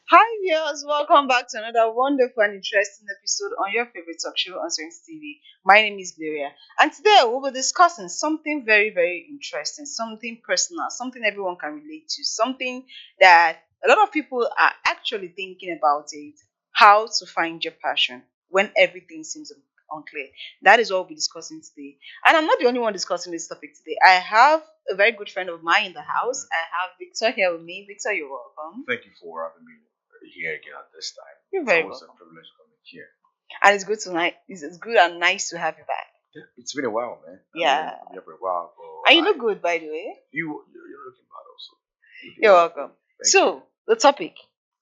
Hi viewers, welcome back to another wonderful and interesting episode on your favorite talk show on Strength TV. My name is Gloria, and today we'll be discussing something very, very interesting, something personal, something everyone can relate to, something that a lot of people are actually thinking about it, how to find your passion when everything seems unclear. That is what we'll be discussing today. And I'm not the only one discussing this topic today. I have a very good friend of mine in the house. I have Victor here with me. Victor, you're welcome. Thank you for having me here again at this time. You're It's very always welcome. a privilege coming here. And it's good tonight. It's good and nice to have you back. Yeah, it's been a while, man. Yeah. I've been here for a while, And but you look good, by the way. you're looking bad also. You're welcome. Thank you. So, the topic,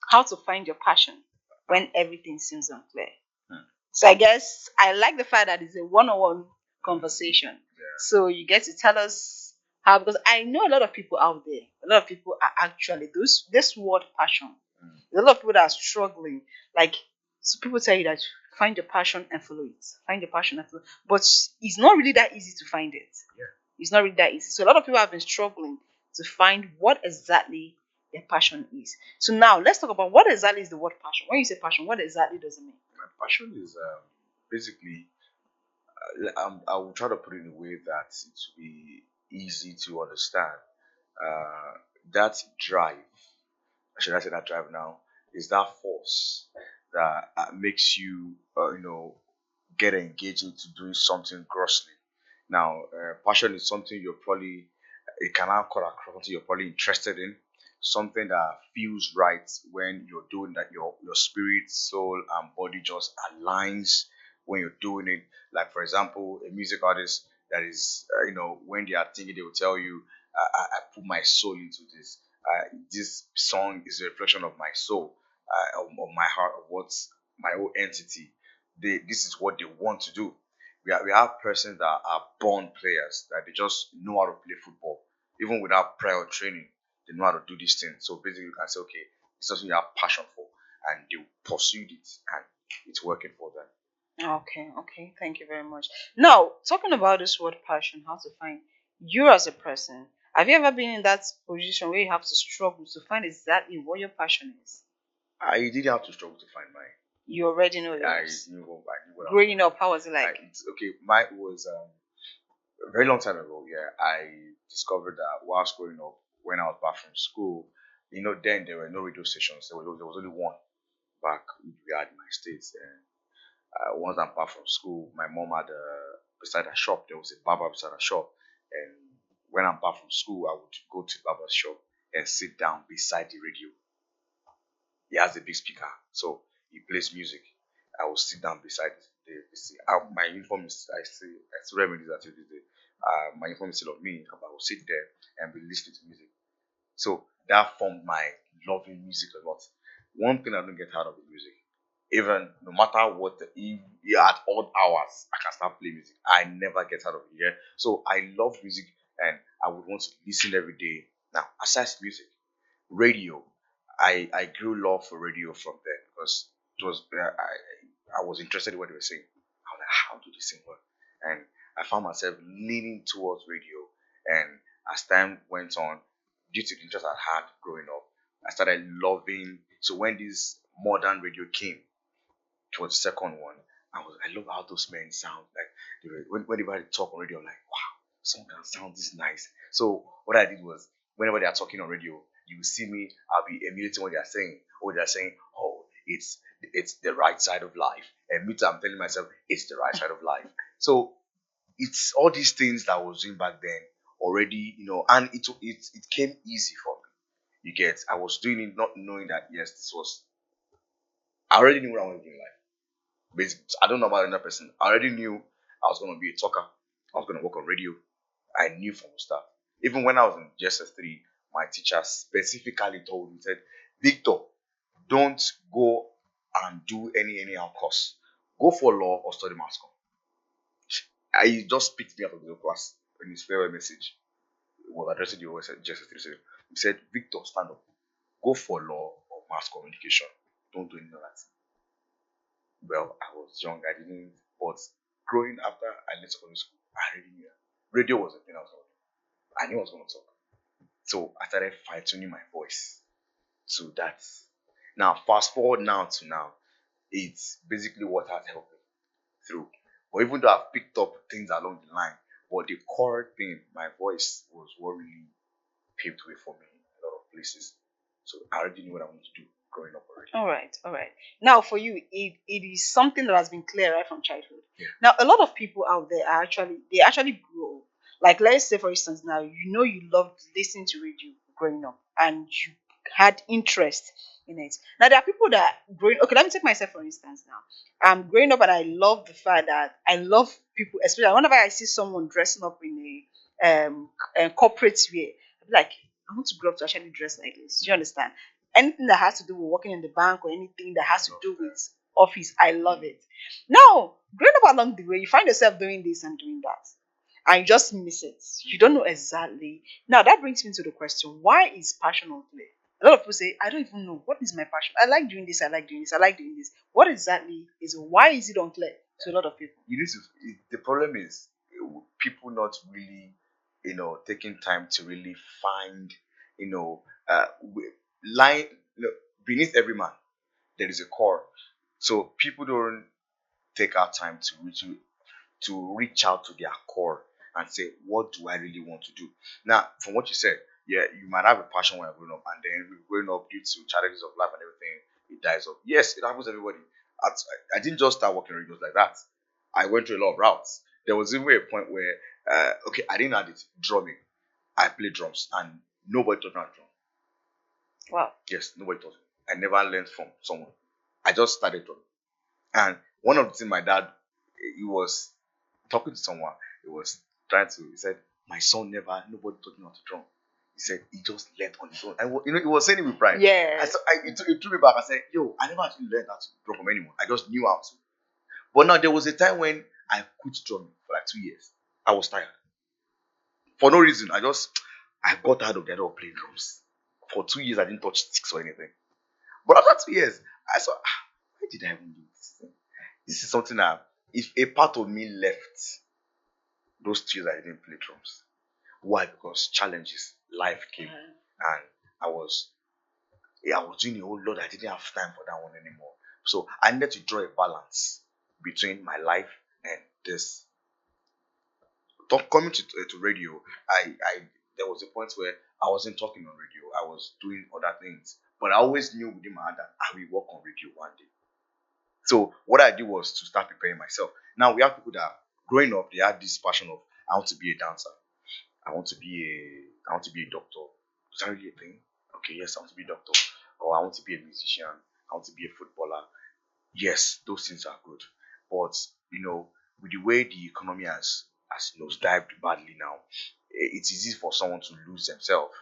how to find your passion when everything seems unclear. Hmm. So, I guess I like the fact that it's a one on one conversation. Yeah. So, you get to tell us how, because I know a lot of people out there, a lot of people are actually, this word passion, Hmm. there's a lot of people that are struggling. Like, so people tell you that find your passion and follow it. Find your passion and follow it. But it's not really that easy to find it. Yeah. It's not really that easy. So a lot of people have been struggling to find what exactly their passion is. So now let's talk about what exactly is the word passion. When you say passion, what exactly does it mean? My passion is basically, I will try to put it in a way that it will be easy to understand. Uh, that drive, should I say that drive now, is that force that makes you, get engaged into doing something grossly. Now, passion is something you're probably, it cannot cut across something you're probably interested in, something that feels right when you're doing that, your spirit, soul, and body just aligns when you're doing it. Like, for example, a music artist that is, when they are thinking, they will tell you, I put my soul into this. This song is a reflection of my soul, of my heart, of what's my whole entity. This is what they want to do. We have persons that are born players, that they just know how to play football even without prior training. They know how to do this thing. So basically, you can say, okay, it's something you have passion for, and they pursued it, and it's working for them. Okay, okay. Thank you very much. Now, talking about this word passion, how to find you as a person. Have you ever been in that position where you have to struggle to find exactly what your passion is? I didn't have to struggle to find mine. You already know I yours. I knew what I was Growing up, how was it doing. like? It's okay. Mine was a very long time ago. Yeah, I discovered that whilst growing up, when I was back from school, then there were no radio stations. There was only one back we had in my states. And once I'm back from school, my mom had beside her shop. There was a barber beside her shop, and when I'm back from school, I would go to the barber's shop and sit down beside the radio. He has a big speaker, so he plays music. I will sit down beside my uniform is I still remember this until this day. My uniform is still on me, but I will sit there and be listening to music. So that formed my loving music a lot. One thing I don't get tired of is music. Even no matter what, if at odd hours, I can start playing music. I never get tired of it. Yeah. So I love music, and I would want to listen every day. Now, aside music, radio, I grew love for radio from there because it was I was interested in what they were saying. I was like, how do this thing work? And I found myself leaning towards radio. And as time went on, due to the interest I had growing up, I started loving. So when this modern radio came, it was the second one. I love how those men sound. Like whenever they talk on radio, I'm like, wow, someone can sound this nice. So what I did was, whenever they are talking on radio, you will see me. I'll be emulating what they are saying. Or they're saying, oh, it's the right side of life, and me too, I'm telling myself it's the right side of life. So it's all these things that I was doing back then already, and it came easy for me. You get, I was doing it not knowing that yes, this was. I already knew what I wanted to do in life. Basically, I don't know about another person. I already knew I was gonna be a talker. I was gonna work on radio. I knew from the start. Even when I was in GSS 3, my teacher specifically told me, said, Victor, don't go and do anyhow course. Go for law or study mass comm. I just picked me out of the class in his farewell message. He was addressing the OS at GSS 3. So he said, Victor, stand up. Go for law or mass communication. Don't do any of that. Well, I was young, I didn't, but growing after I left secondary school, I already knew that radio was the thing I was going to do. I knew I was going to talk. So I started fine tuning my voice to that. Now, fast forward now to now, it's basically what has helped me through. But even though I've picked up things along the line, but the core thing, my voice was what really paved way for me in a lot of places. So I already knew what I wanted to do growing up already. All right, all right. Now, for you, it is something that has been clear right from childhood. Yeah. Now, a lot of people out there are actually grow. Like, let's say, for instance, now you loved listening to radio growing up, and you had interest in it. Now, there are people that growing. Okay, let me take myself for instance. Now, I'm growing up, and I love the fact that I love people, especially whenever I see someone dressing up in a corporate wear. I'm like, I want to grow up to actually dress like this. Do you understand? Anything that has to do with working in the bank or anything that has to do with office, I love it. Now, growing up along the way, you find yourself doing this and doing that, and you just miss it. You don't know exactly. Now, that brings me to the question: why is passion unclear? A lot of people say, I don't even know what is my passion. I like doing this. I like doing this. I like doing this. What exactly is it? Why is it unclear to a lot of people? You need to. The problem is people not really, taking time to really find, you know, line. Beneath every man there is a core. So people don't take our time to reach out to their core and say, what do I really want to do? Now, from what you said, yeah, you might have a passion when you're growing up, and then growing up due to challenges of life and everything, it dies off. Yes, it happens to everybody. I didn't just start working radios like that. I went through a lot of routes. There was even a point where, okay, I didn't have it drumming. I played drums, and nobody taught me how to drum. Wow. Yes, nobody taught me. I never learned from someone. I just started drumming. And one of the things my dad, he was talking to someone, he was he said, my son nobody taught him how to drum. He said, he just learned on his own. And he was saying it with pride. Yeah. It took me back. I said, yo, I never actually learned how to drum from anyone. I just knew how to. But now there was a time when I quit drumming for like 2 years. I was tired. For no reason. I got tired of the idea of playing drums. For 2 years, I didn't touch sticks or anything. But after 2 years, I saw, why did I even do this thing? This is something that if a part of me left those 2 years I didn't play drums. Why? Because challenges, life came, and I was I was doing a whole lot. I didn't have time for that one anymore. So I needed to draw a balance between my life and this. Coming to radio, I there was a point where I wasn't talking on radio. I was doing other things, but I always knew within my heart that I will work on radio one day. So what I did was to start preparing myself. Now we have people that growing up they had this passion of I want to be a dancer. I want to be a doctor. Is that really a thing? Okay, yes, I want to be a doctor. Or I want to be a musician. I want to be a footballer. Yes, those things are good. But with the way the economy has dived badly now, it's easy for someone to lose themselves.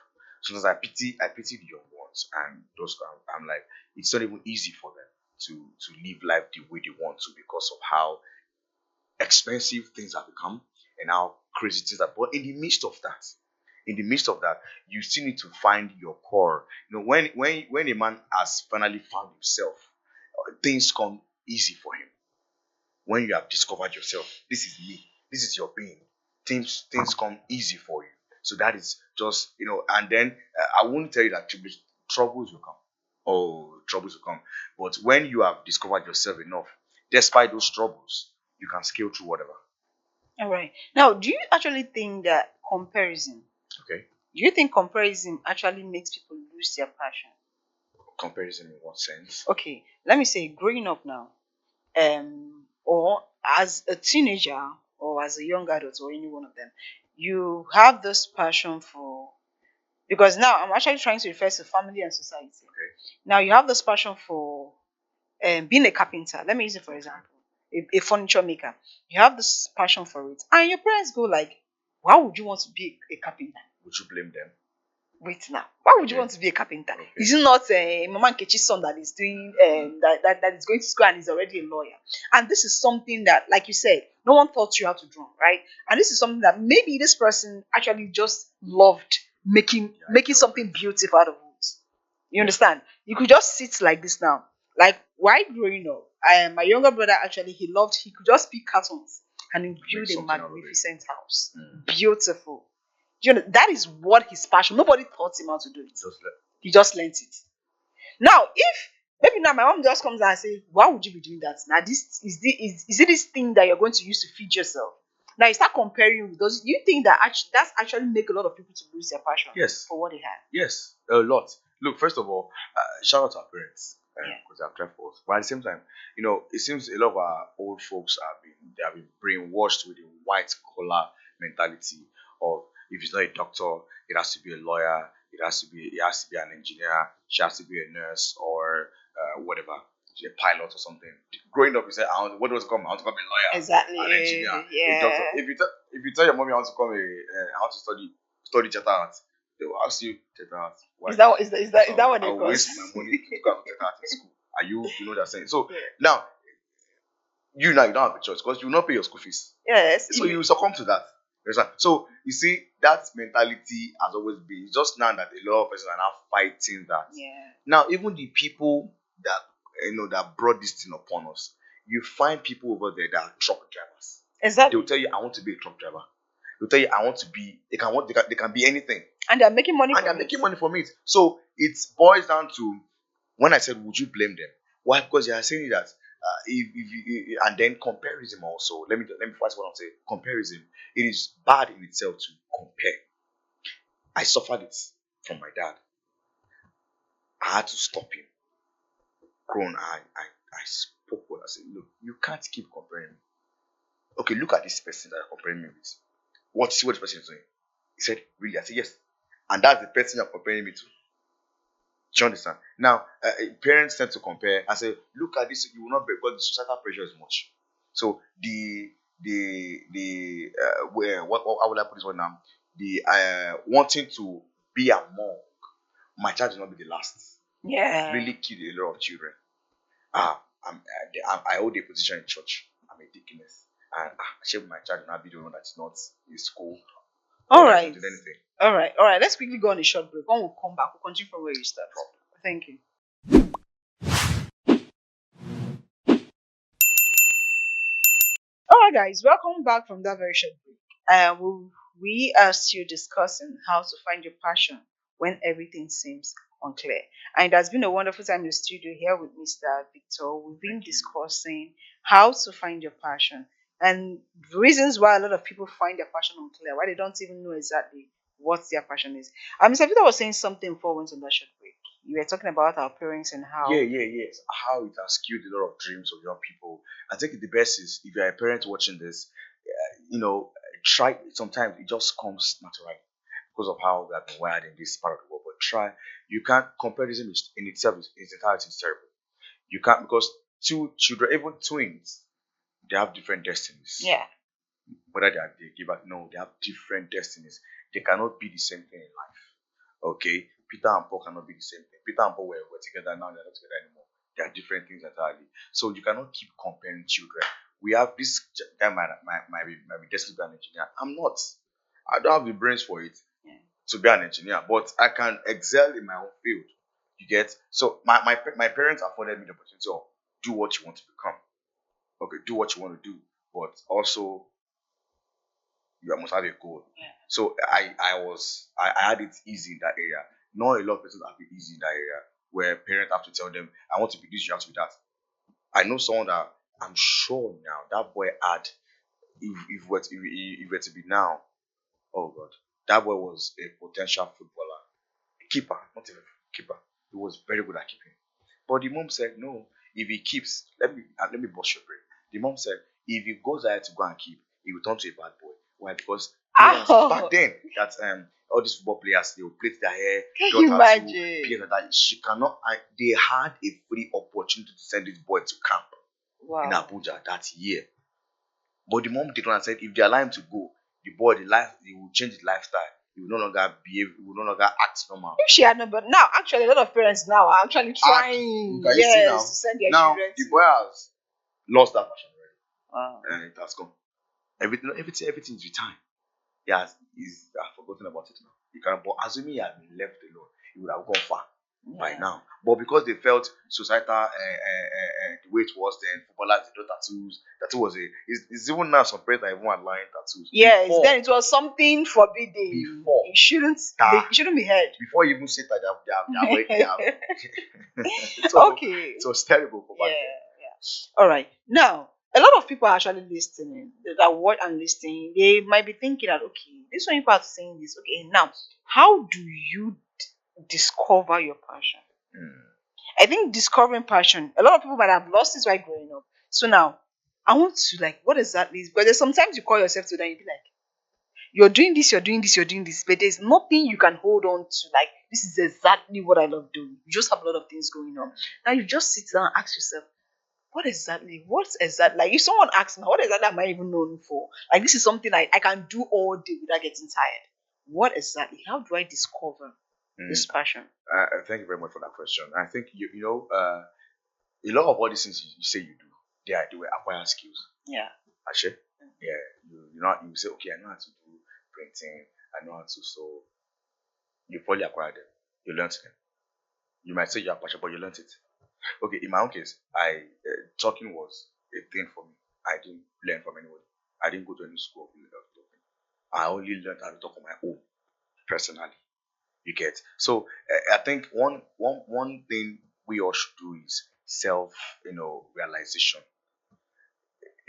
Sometimes I pity the young ones and those I'm like, it's not even easy for them to live life the way they want to because of how expensive things have become and how crazy things are. But in the midst of that, you still need to find your core. When a man has finally found himself, things come easy for him. When you have discovered yourself, this is me, this is your being. Things come easy for you. So that is just and then I won't tell you that troubles will come. Oh, troubles will come. But when you have discovered yourself enough, despite those troubles, you can scale through whatever. All right. Now, do you actually think that comparison? Okay. Do you think comparison actually makes people lose their passion? Comparison in what sense? Okay, let me say, growing up now, or as a teenager, or as a young adult, or any one of them, you have this passion for. Because now I'm actually trying to refer to family and society. Okay. Now you have this passion for being a carpenter. Let me use it for example, a furniture maker. You have this passion for it, and your parents go like, "Why would you want to be a carpenter?" Would you blame them? Wait now. Why would you Okay. want to be a carpenter? Okay. Is it not Mama Nkechi's son that is doing that is going to school and is already a lawyer? And this is something that, like you said, no one taught you how to draw, right? And this is something that maybe this person actually just loved making something beautiful out of wood. You understand? You could just sit like this now. Like while growing up, my younger brother actually he could just pick cartons and he build a something out of it. magnificent house. Beautiful. That is what his passion. Nobody taught him how to do it. Just He just learnt it. Now, if Maybe now my mom just comes and say, "Why would you be doing that? Now is it this thing that you're going to use to feed yourself?" Now you start comparing because you think that that's actually make a lot of people to lose their passion Yes. for what they have. Yes, a lot. Look, first of all, shout out to our parents Yeah. because they have cared for us. But at the same time, it seems a lot of our old folks have been brainwashed with a white collar mentality of if it's not a doctor, it has to be a lawyer, it has to be an engineer, she has to be a nurse or whatever, a pilot or something. Growing up, you said, what was it called? I want to become a lawyer, Exactly. an engineer, a doctor. Yeah. If you tell your mommy I want to become I want to study theater art, they will ask you theater art. Why? Is that what they I'll call? waste my money to go to theater art in school. Are you know that saying? So Yeah. now you don't have a choice because you will not pay your school fees. Yes. So you succumb to that. You understand? So you see, that mentality has always been. It's just now that a lot of persons are now fighting that. Yeah. Now, even the people that that brought this thing upon us, you find people over there that are truck drivers. They Exactly. will tell you, "I want to be a truck driver." They'll tell you, "I want to be." They can be anything, And they're making money and from they're it. making money from it. So it boils down to when I said, "Would you blame them?" Why? Because they are saying that and then comparison also. Let me first what I'm saying. Comparison. It is bad in itself to compare. I suffered it from my dad. I had to stop him. Grown, I spoke what I said. Look, you can't keep comparing me. Okay, look at this person that you're comparing me with. See what this person is doing? He said, "Really?" I said, "Yes." And that's the person you're comparing me to. Do you understand? Now, parents tend to compare. I say, "Look at this. You will not be because the societal pressure is much." So where what how would I put this one now? The wanting to be among my child will not be the last. Yeah. Really killed a lot of children. I hold a position in church. I'm a deaconess, and shape my child will not be the one that's not in school. All Or that's right. not doing anything. All right. All right. Let's quickly go on a short break. When we come back, we'll continue from where you start. Thank you. All right, guys. Welcome back from that very short break. We are still discussing how to find your passion when everything seems unclear. And it has been a wonderful time in the studio here with Mr. Victor. We've been discussing how to find your passion and reasons why a lot of people find their passion unclear, why they don't even know exactly what their passion is. Mr. Victor was saying something before we went on that short break. You were talking about our parents and how Yes. How it has killed a lot of dreams of young people. I think the best is if you're a parent watching this, you know, try. Sometimes it just comes naturally because of how we have been wired in this part of the world. But try. You can't comparison in itself is entirely terrible. You can't because two children, even twins, they have different destinies. yeah. Whether they give up, no, they have different destinies. They cannot be the same thing in life. Okay, Peter and Paul cannot be the same thing. Peter and Paul were together, now they're not together anymore. They are different things entirely. So you cannot keep comparing children. We have this guy might be destined to be an engineer. I'm not. I don't have the brains for it to be an engineer, but I can excel in my own field. You get so my parents afforded me the opportunity of do what you want to become. Okay, do what you want to do, but also you must have a goal. Yeah. So I had it easy in that area. Not a lot of people have it easy in that area where parents have to tell them, "I want to be this, you have to be that." I know someone that I'm sure now that boy had if were to be now, oh god, that boy was a potential footballer, keeper, not even keeper. He was very good at keeping. But the mom said, "No, if he keeps, let me bust your brain." The mom said, "If he goes ahead to go and keep, he will turn to a bad boy." Why? Because parents back then that all these football players they will plait their hair, Can you imagine? that she cannot. They had a free opportunity to send this boy to camp in Wow. Abuja that year. But the mom did not said if they allow him to go, the boy, he will change his lifestyle. He will no longer behave. He will no longer act normal. If she had no, but now actually a lot of parents now are actually trying, Can you see now? to send their Now children the to. boy has lost that passion already, Wow. and it has gone. Everything is with time. He's forgotten about it now. He can, but assuming he had been left alone, he would have gone far. by Yeah. now. But because they felt societal the way it was then, footballers they do tattoos. Tattoo was a it's even now some parents are even allowing tattoos. Yes, then it was something forbidden. Before It shouldn't that, it shouldn't be heard. before you even say that they have so Okay. it was terrible for Yeah, back then. yeah. All right. Now, a lot of people are actually listening. That watch and listening, they might be thinking that okay, this one you are saying this. Okay, now how do you discover your passion? Hmm. I think discovering passion. A lot of people might have lost it while growing up. So now, I want to like, what exactly is? Because there's sometimes you call yourself to that, you be like, you're doing this, you're doing this, you're doing this, but there's nothing you can hold on to. Like, this is exactly what I love doing. You just have a lot of things going on. Now you just sit down and ask yourself, what's exactly like if someone asks me, what exactly am I even known for? Like this is something I can do all day without getting tired. What exactly? How do I discover Hmm. this passion? Thank you very much for that question. I think a lot of all these things you say you do, they were acquired skills. Yeah. Actually, yeah, you know you say okay, I know how to do printing, I know how to sew. You probably acquired them. You learned them. You might say you're passionate, but you learned it. Okay, in my own case, I talking was a thing for me. I didn't learn from anybody. I didn't go to any school of talking. I only learned how to talk on my own personally. You get so I think one thing we all should do is self realization.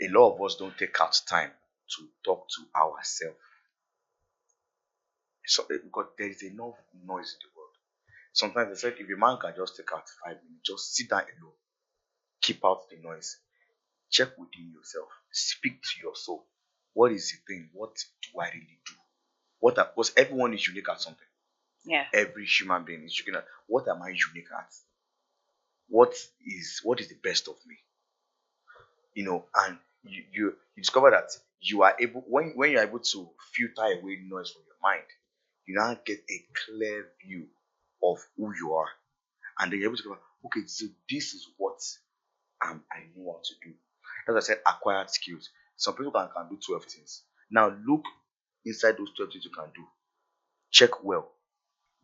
A lot of us don't take out time to talk to ourselves. So because there is enough noise in the world. Sometimes they said if a man can just take out 5 minutes, just sit down alone, keep out the noise, check within yourself, speak to your soul. What is the thing? What do I really do? Because everyone is unique at something. Yeah. Every human being is unique at what am I unique at? What is the best of me? And you discover that you are able when you're able to filter away noise from your mind, you now get a clear view of who you are, and then you're able to go, okay, so this is what I know how to do. As I said, acquired skills. Some people can do 12 things. Now look inside those 12 things you can do. Check well.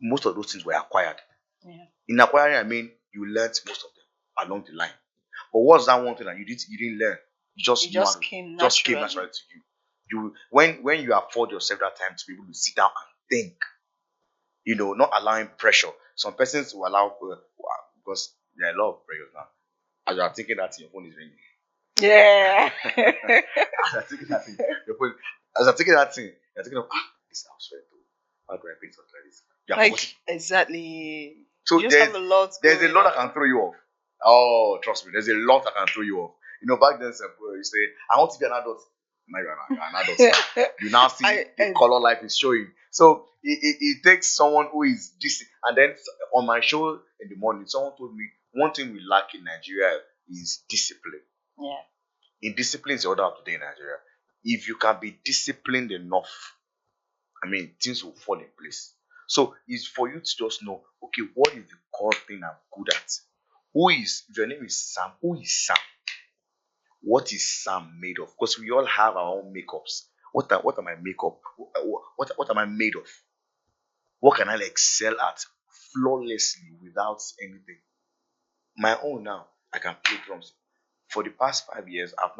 Most of those things were acquired. Yeah. In acquiring, I mean you learnt most of them along the line. But what's that one thing that you didn't learn? You It just know how just to came just came naturally. naturally to you. When you afford yourself that time to be able to sit down and think, not allowing pressure. Some persons will allow because there are a lot of pressures now. As you are thinking that your phone is ringing. Yeah. As you're thinking that thing, your phone. As you're thinking that thing, you're thinking of this house rent. How do I pay something like this? You're forgetting. Like exactly. You So just have there's a lot there's a going lot that on. can throw you off. Oh, trust me, there's a lot that can throw you off. Back then, you say, I want to be an adult. Now you're an adult now. You now see the I color life is showing. So it takes someone who is this. And then on my show in the morning, someone told me one thing we lack in Nigeria is discipline. yeah. In discipline is the order of the day in Nigeria. If you can be disciplined enough, I mean, things will fall in place. So it's for you to just know, okay, what is the core thing I'm good at? If your name is Sam, who is Sam? What is Sam made of? Because we all have our own makeups. What are my makeup? What am I made of? What can I excel at flawlessly without anything? My own now, I can play drums. For the past 5 years, I've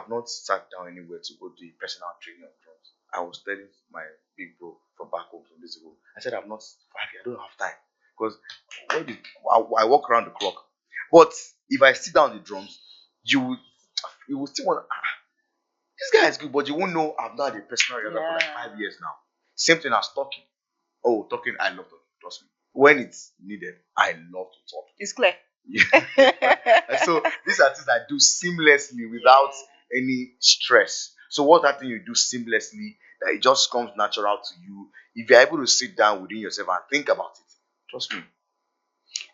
not sat down anywhere to go do personal training on drums. I was telling my big bro from back home some days ago. I said I've not 5 years. I don't have time because I walk around the clock. But if I sit down on the drums, you will you will still want this guy is good, but you won't know I've not had a personal rehearsal for like Yeah. 5 years now. Same thing as talking. Oh, talking, I love talking. Trust me. When it's needed, I love to talk. It's clear. Yeah. And so these are things I do seamlessly without any stress. So what's that thing you do seamlessly that it just comes natural to you? If you're able to sit down within yourself and think about it, trust me.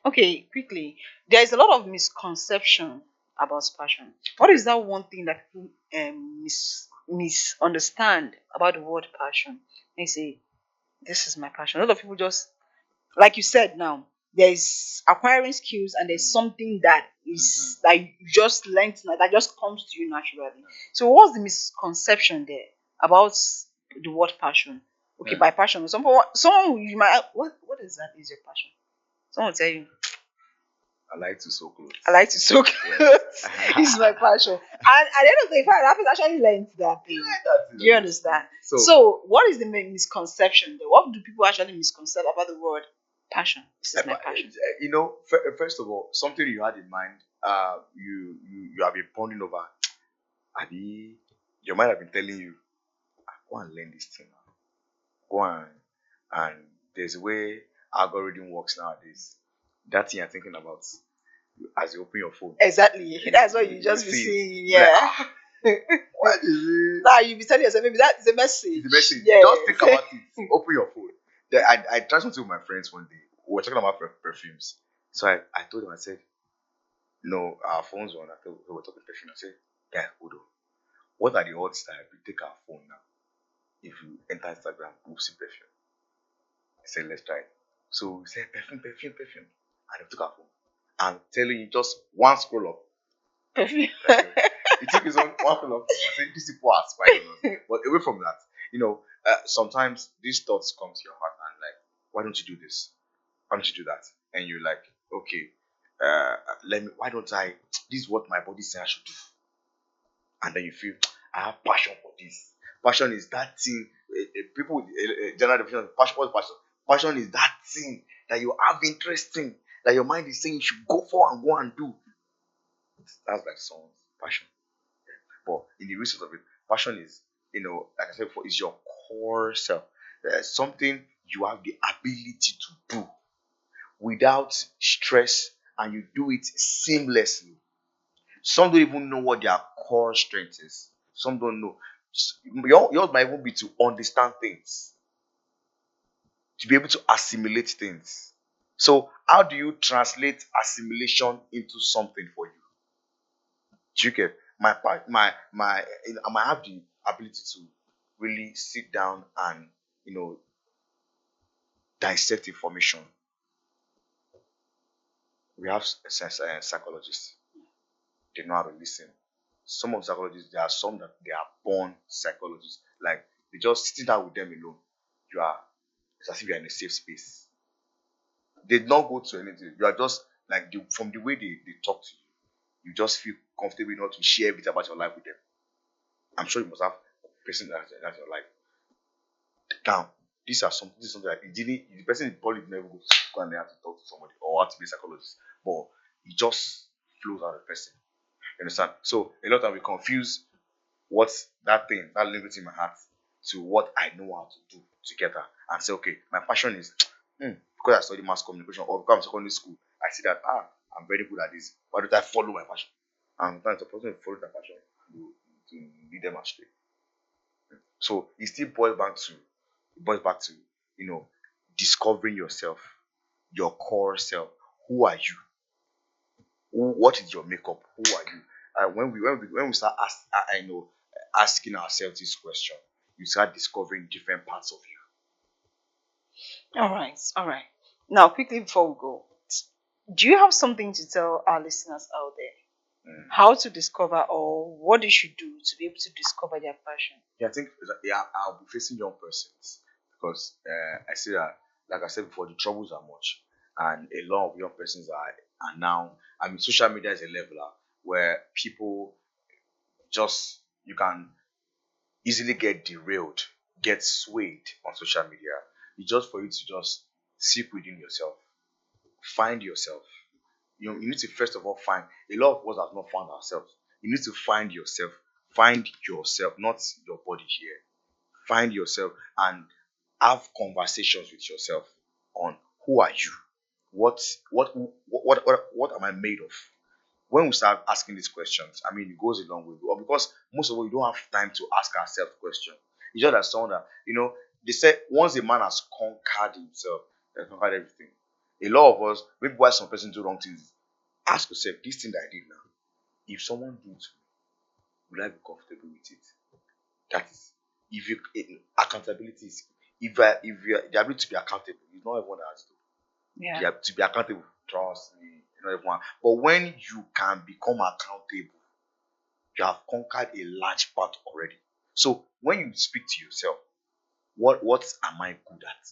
Okay, quickly. There is a lot of misconception about passion. What Okay. is that one thing that people misunderstand about the word passion? They say, this is my passion. A lot of people just, like you said now, there's acquiring skills and there's something that Mhm. is that you just learn that just comes to you naturally. So what's the misconception there about the word passion? Okay, Yeah. by passion, someone you might what exactly is your passion? Someone will tell you, I like to sew clothes. I like to sew Yes. clothes. It's my passion. And at the end of the day, in fact, that person actually learned that thing. That's Do you it. understand? So So, what is the misconception there? What do people actually misconceive about the word passion? This is my passion. first of all, something you had in mind, you have been pondering over. Abi, your mind have been telling you, go and learn this thing. Go and there's a way algorithm works nowadays. That thing you're thinking about as you open your phone. Exactly. That's what you just be see it. seeing. You're like, Yeah. what is it? Now you be telling yourself, maybe that is a message. The message. Yeah. Just think about it. Open your phone. Then I tried something with my friends one day. We were talking about perfumes. So I told them, I said, no, our phones were on. I thought we were talking perfume. I said, yeah, hold on. What are the odds that if we take our phone now, if you enter Instagram, we'll see perfume? I said, let's try it. So we said, perfume, perfume, perfume. And we took our phone. I'm telling you, just one scroll up. Perfume. He took his own one scroll up. I said, these people are spying on us. But away from that, sometimes these thoughts come to your heart and like, why don't you do this? Why don't you do that? And you're like, okay, why don't I, this is what my body says I should do. And then you feel, I have passion for this. Passion is that thing. People with general definition of passion. What's passion? Passion is that thing that you have interest in, that your mind is saying you should go for and go and do. That's like someone's passion. But in the research of it, passion is, like I said before, is your core self. Something you have the ability to do without stress, and you do it seamlessly. Some don't even know what their core strength is. Some don't know. Yours might even be to understand things, to be able to assimilate things. So, how do you translate assimilation into something for you? Do you get I might have the ability to really sit down and dissect information. We have psychologists. They know how to listen. Some of psychologists, there are some that they are born psychologists. Like they just sitting down with them alone. It's as if you're in a safe space. They did not go to anything. You are just like from the way they talk to you, you just feel comfortable enough to share everything about your life with them. I'm sure you must have a person that's your life. Now, this is something like the person probably never go to school and they have to talk to somebody or have to be a psychologist, but it just flows out of the person. You understand? So a lot of time we confuse what's that thing, that living in my heart, to what I know how to do together and say, okay, my passion is because I study mass communication or because I'm secondary school, I see that I'm very good at this. Why don't I follow my passion? And sometimes the person follow their passion to lead them astray. So it still boils back to you know discovering yourself, your core self. Who are you? What is your makeup? Who are you? When we start asking ourselves this question, you start discovering different parts of All right. All right. Now, quickly before we go, do you have something to tell our listeners out there? you. How to discover or what they should do to be able to discover their passion? Yeah, I think I'll be facing young persons because I see that, like I said before, the troubles are much, and a lot of young persons are now. I mean, social media is a leveler where people just you can easily get derailed, get swayed on social media. It's just for you to just seek within yourself, find yourself. You need to first of all find. A lot of us have not found ourselves. You need to find yourself, not your body here. Find yourself and have conversations with yourself on who are you, what what am I made of. When we start asking these questions, I mean, it goes a long way. Because most of us, we don't have time to ask ourselves questions. It's just that someone that, they say once a man has conquered himself, he has conquered everything. A lot of us, maybe why some person do wrong things, ask yourself, this thing that I did now, if someone do it to me, will I be comfortable with it? That is, if you accountability is, if you are the ability to be accountable, it's not everyone that has to. Yeah. You have to be accountable. Trust me, not everyone. But when you can become accountable, you have conquered a large part already. So when you speak to yourself, what am I good at?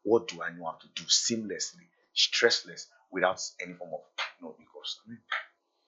What do I know how to do seamlessly? stressless without any form of because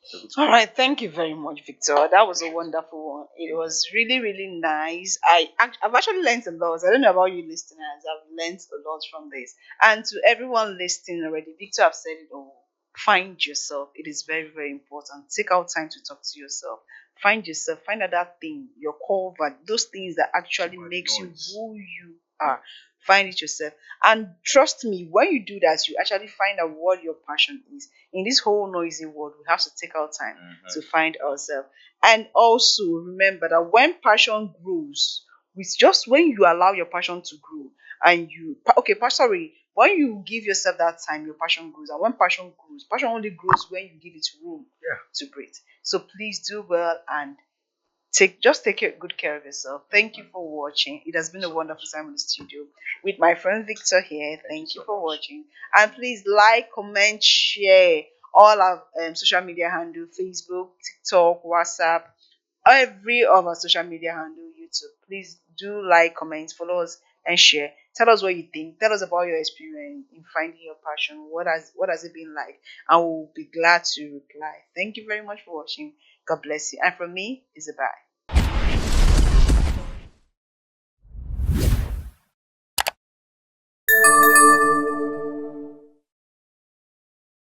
it's a good All skill. right, thank you very much, Victor. That was a wonderful one. It was really, really nice. I've actually learned a lot. I don't know about you listeners. I've learned a lot from this. And to everyone listening already, Victor have said it all. Find yourself. It is very, very important. Take out time to talk to yourself. Find yourself. Find out that thing, your core value, those things that actually Keep out the makes you noise. who you are. Find it yourself. And trust me, when you do that, you actually find out what your passion is. In this whole noisy world, we have to take our time to find ourselves. And also remember that when passion grows, with just when you allow your passion to grow, and sorry, when you give yourself that time, your passion grows. And when passion only grows when you give it room Yeah. to breathe. So please do well and take good care of yourself. Thank you And for watching. It has thank you been a so wonderful much. time in the studio Appreciate with it. my friend Victor here. Thank you Thank you so for much. watching. And please like, comment, share all our social media handle: Facebook, TikTok, WhatsApp, every of our social media handle, YouTube. Please do like, comment, follow us, and share. Tell us what you think. Tell us about your experience in finding your passion. What has it been like? And we'll be glad to reply. Thank you very much for watching. God bless you. And from me is a bye.